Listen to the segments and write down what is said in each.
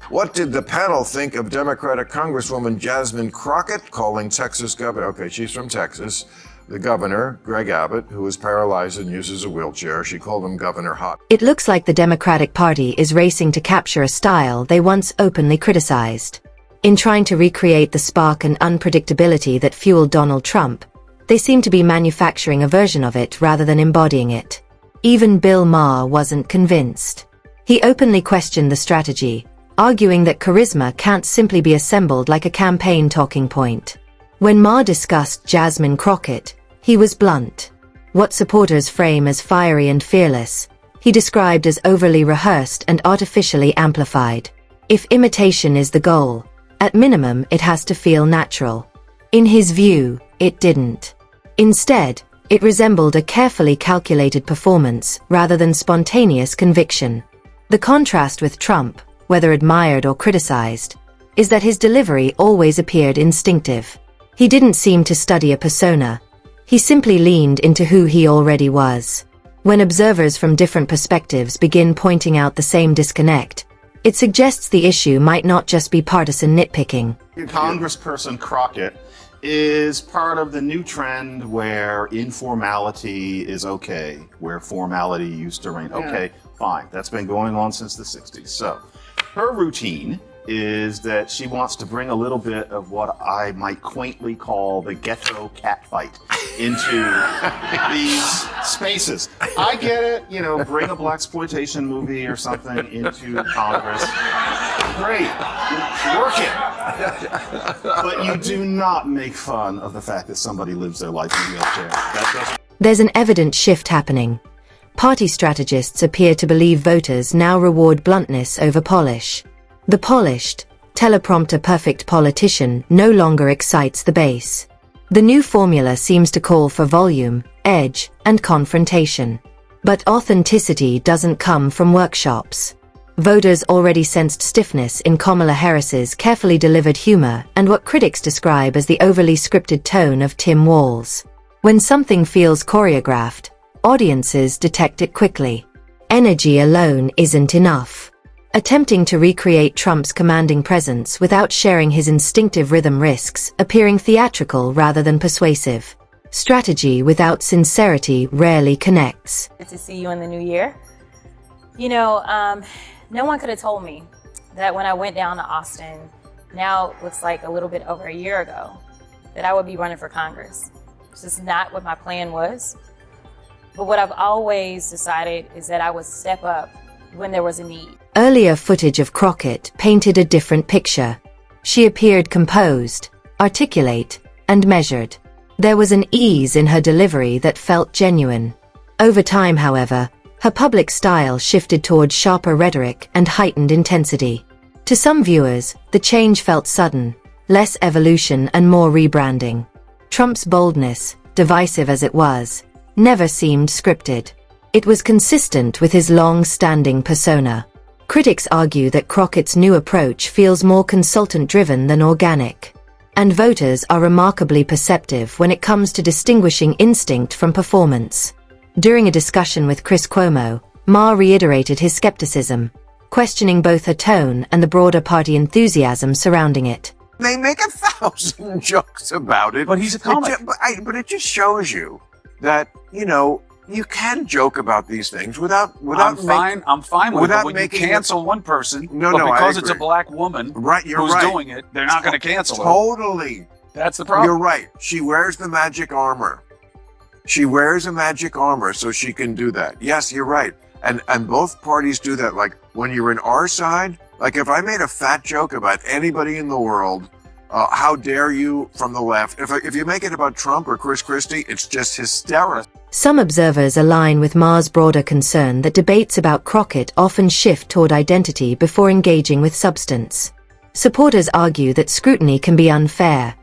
What did the panel think of Democratic Congresswoman Jasmine Crockett calling Texas governor, okay, she's from Texas, the governor, Greg Abbott, who is paralyzed and uses a wheelchair, she called him Governor Hot. It looks like the Democratic Party is racing to capture a style they once openly criticized. In trying to recreate the spark and unpredictability that fueled Donald Trump, they seem to be manufacturing a version of it rather than embodying it. Even Bill Maher wasn't convinced. He openly questioned the strategy, arguing that charisma can't simply be assembled like a campaign talking point. When Maher discussed Jasmine Crockett, he was blunt. What supporters frame as fiery and fearless, he described as overly rehearsed and artificially amplified. If imitation is the goal, at minimum it has to feel natural. In his view, it didn't. Instead, it resembled a carefully calculated performance rather than spontaneous conviction. The contrast with Trump, whether admired or criticized, is that his delivery always appeared instinctive. He didn't seem to study a persona. He simply leaned into who he already was. When observers from different perspectives begin pointing out the same disconnect, it suggests the issue might not just be partisan nitpicking. Congressperson Crockett is part of the new trend where informality is okay, where formality used to reign. Okay, fine. That's been going on since the 60s. So her routine is that she wants to bring a little bit of what I might quaintly call the ghetto catfight into these spaces. I get it, bring a blaxploitation movie or something into Congress. Great, work it. But you do not make fun of the fact that somebody lives their life in a wheelchair. There's an evident shift happening. Party strategists appear to believe voters now reward bluntness over polish. The polished, teleprompter-perfect politician no longer excites the base. The new formula seems to call for volume, edge, and confrontation. But authenticity doesn't come from workshops. Voters already sensed stiffness in Kamala Harris's carefully delivered humor and what critics describe as the overly scripted tone of Tim Walz. When something feels choreographed, audiences detect it quickly. Energy alone isn't enough. Attempting to recreate Trump's commanding presence without sharing his instinctive rhythm risks appearing theatrical rather than persuasive. Strategy without sincerity rarely connects. Good to see you in the new year. No one could have told me that when I went down to Austin, now it looks like a little bit over a year ago, that I would be running for Congress. It's just not what my plan was. But what I've always decided is that I would step up when there was a need. Earlier footage of Crockett painted a different picture. She appeared composed, articulate, and measured. There was an ease in her delivery that felt genuine. Over time, however, her public style shifted toward sharper rhetoric and heightened intensity. To some viewers, the change felt sudden, less evolution and more rebranding. Trump's boldness, divisive as it was, never seemed scripted. It was consistent with his long-standing persona. Critics argue that Crockett's new approach feels more consultant-driven than organic. And voters are remarkably perceptive when it comes to distinguishing instinct from performance. During a discussion with Chris Cuomo, Maher reiterated his skepticism, questioning both her tone and the broader party enthusiasm surrounding it. They make 1,000 jokes about it. But he's a comic. But it just shows you that, you can joke about these things without I'm fine with it. When you cancel one person, because it's a black woman who's doing it, they're not going to cancel her. Totally. That's the problem. You're right. She wears the magic armor. She wears a magic armor so she can do that. Yes, you're right. And both parties do that. Like when you're in our side, like if I made a fat joke about anybody in the world, how dare you from the left? If you make it about Trump or Chris Christie, it's just hysterical. Some observers align with Maher's broader concern that debates about Crockett often shift toward identity before engaging with substance. Supporters argue that scrutiny can be unfair.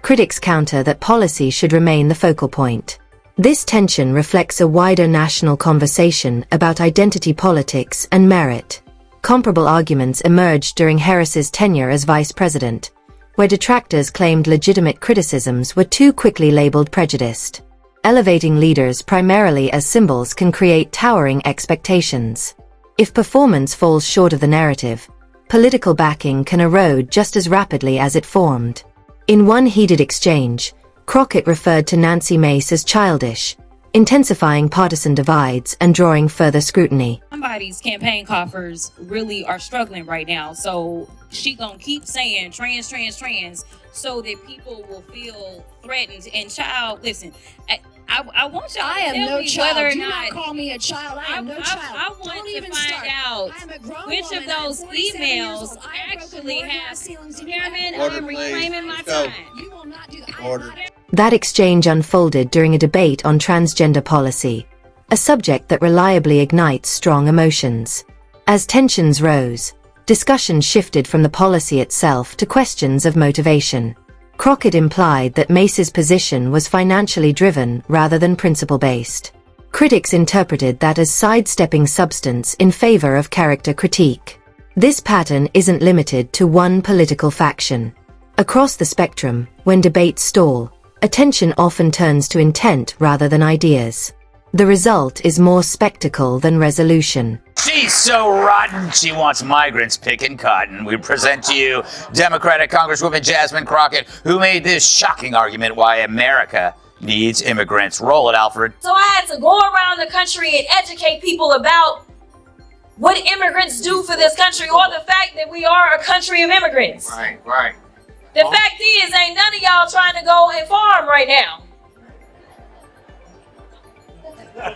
Critics counter that policy should remain the focal point. This tension reflects a wider national conversation about identity politics and merit. Comparable arguments emerged during Harris's tenure as vice president, where detractors claimed legitimate criticisms were too quickly labeled prejudiced. Elevating leaders primarily as symbols can create towering expectations. If performance falls short of the narrative, political backing can erode just as rapidly as it formed. In one heated exchange, Crockett referred to Nancy Mace as childish, intensifying partisan divides and drawing further scrutiny. Somebody's campaign coffers really are struggling right now, so she gonna keep saying trans, trans, trans, so that people will feel threatened. And child, listen, I want y'all to tell me whether or not. Do not call me a child. I am no child. I want to find out which of those emails actually have Chairman, I'm reclaiming my time. You will not do Order. That exchange unfolded during a debate on transgender policy, a subject that reliably ignites strong emotions. As tensions rose, discussion shifted from the policy itself to questions of motivation. Crockett implied that Mace's position was financially driven rather than principle-based. Critics interpreted that as sidestepping substance in favor of character critique. This pattern isn't limited to one political faction. Across the spectrum, when debates stall, attention often turns to intent rather than ideas. The result is more spectacle than resolution. She's so rotten, she wants migrants picking cotton. We present to you Democratic Congresswoman Jasmine Crockett, who made this shocking argument why America needs immigrants. Roll it, Alfred. So I had to go around the country and educate people about what immigrants do for this country, or the fact that we are a country of immigrants. Right. The fact is, ain't none of y'all trying to go and farm right now.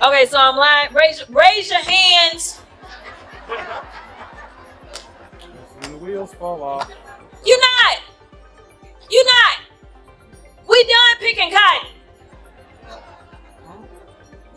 Okay, so I'm lying. Raise your hands. When the wheels fall off. You're not. We done picking cotton.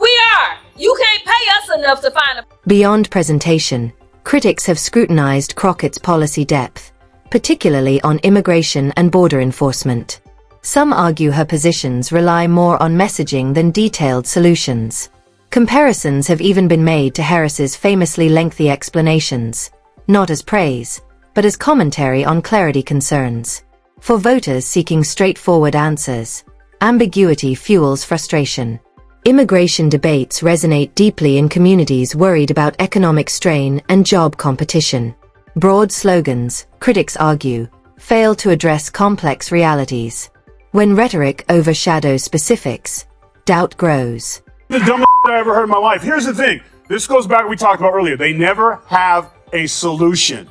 We are. You can't pay us enough to find a... Beyond presentation, critics have scrutinized Crockett's policy depth, particularly on immigration and border enforcement. Some argue her positions rely more on messaging than detailed solutions. Comparisons have even been made to Harris's famously lengthy explanations, not as praise, but as commentary on clarity concerns. For voters seeking straightforward answers, ambiguity fuels frustration. Immigration debates resonate deeply in communities worried about economic strain and job competition. Broad slogans, critics argue, fail to address complex realities. When rhetoric overshadows specifics, doubt grows. The dumbest I ever heard in my life. Here's the thing. This goes back to what we talked about earlier. They never have a solution.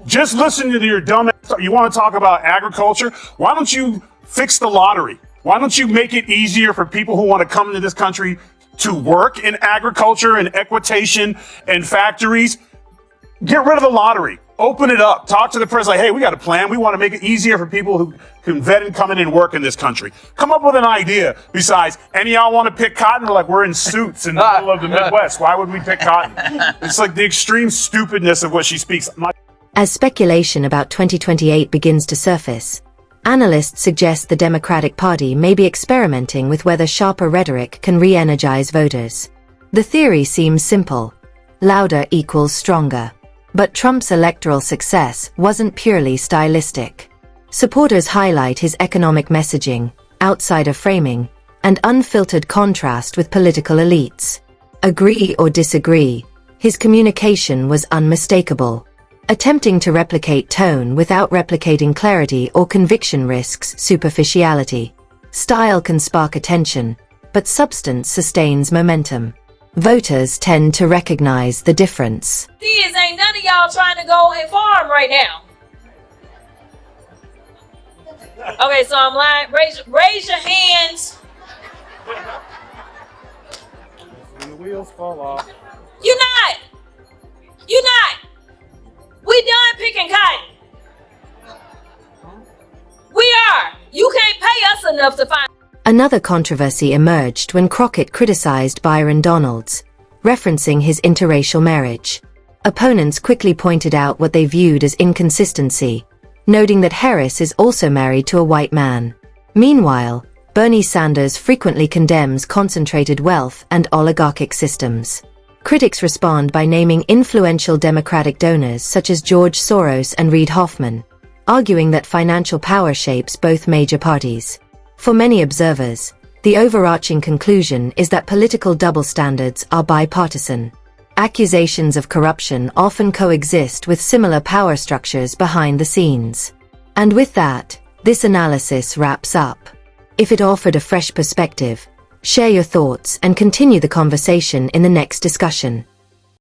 Just listen to your dumb ass. You want to talk about agriculture? Why don't you fix the lottery? Why don't you make it easier for people who want to come into this country to work in agriculture and equitation and factories? Get rid of the lottery. Open it up. Talk to the president. Like, hey, we got a plan. We want to make it easier for people who can vet and come in and work in this country. Come up with an idea. Besides, any of y'all want to pick cotton? We're like, we're in suits in the middle of the Midwest. Why would we pick cotton? It's like the extreme stupidness of what she speaks. As speculation about 2028 begins to surface, analysts suggest the Democratic Party may be experimenting with whether sharper rhetoric can re-energize voters. The theory seems simple. Louder equals stronger. But Trump's electoral success wasn't purely stylistic. Supporters highlight his economic messaging, outsider framing, and unfiltered contrast with political elites. Agree or disagree, his communication was unmistakable. Attempting to replicate tone without replicating clarity or conviction risks superficiality. Style can spark attention, but substance sustains momentum. Voters tend to recognize the difference. Ain't none of y'all trying to go and farm right now. Okay, so I'm lying. Raise your hands. When the wheels fall off. You're not. We done picking cotton. We are. You can't pay us enough to find... Another controversy emerged when Crockett criticized Byron Donalds, referencing his interracial marriage. Opponents quickly pointed out what they viewed as inconsistency, noting that Harris is also married to a white man. Meanwhile, Bernie Sanders frequently condemns concentrated wealth and oligarchic systems. Critics respond by naming influential Democratic donors such as George Soros and Reid Hoffman, arguing that financial power shapes both major parties. For many observers, the overarching conclusion is that political double standards are bipartisan. Accusations of corruption often coexist with similar power structures behind the scenes. And with that, this analysis wraps up. If it offered a fresh perspective, share your thoughts and continue the conversation in the next discussion.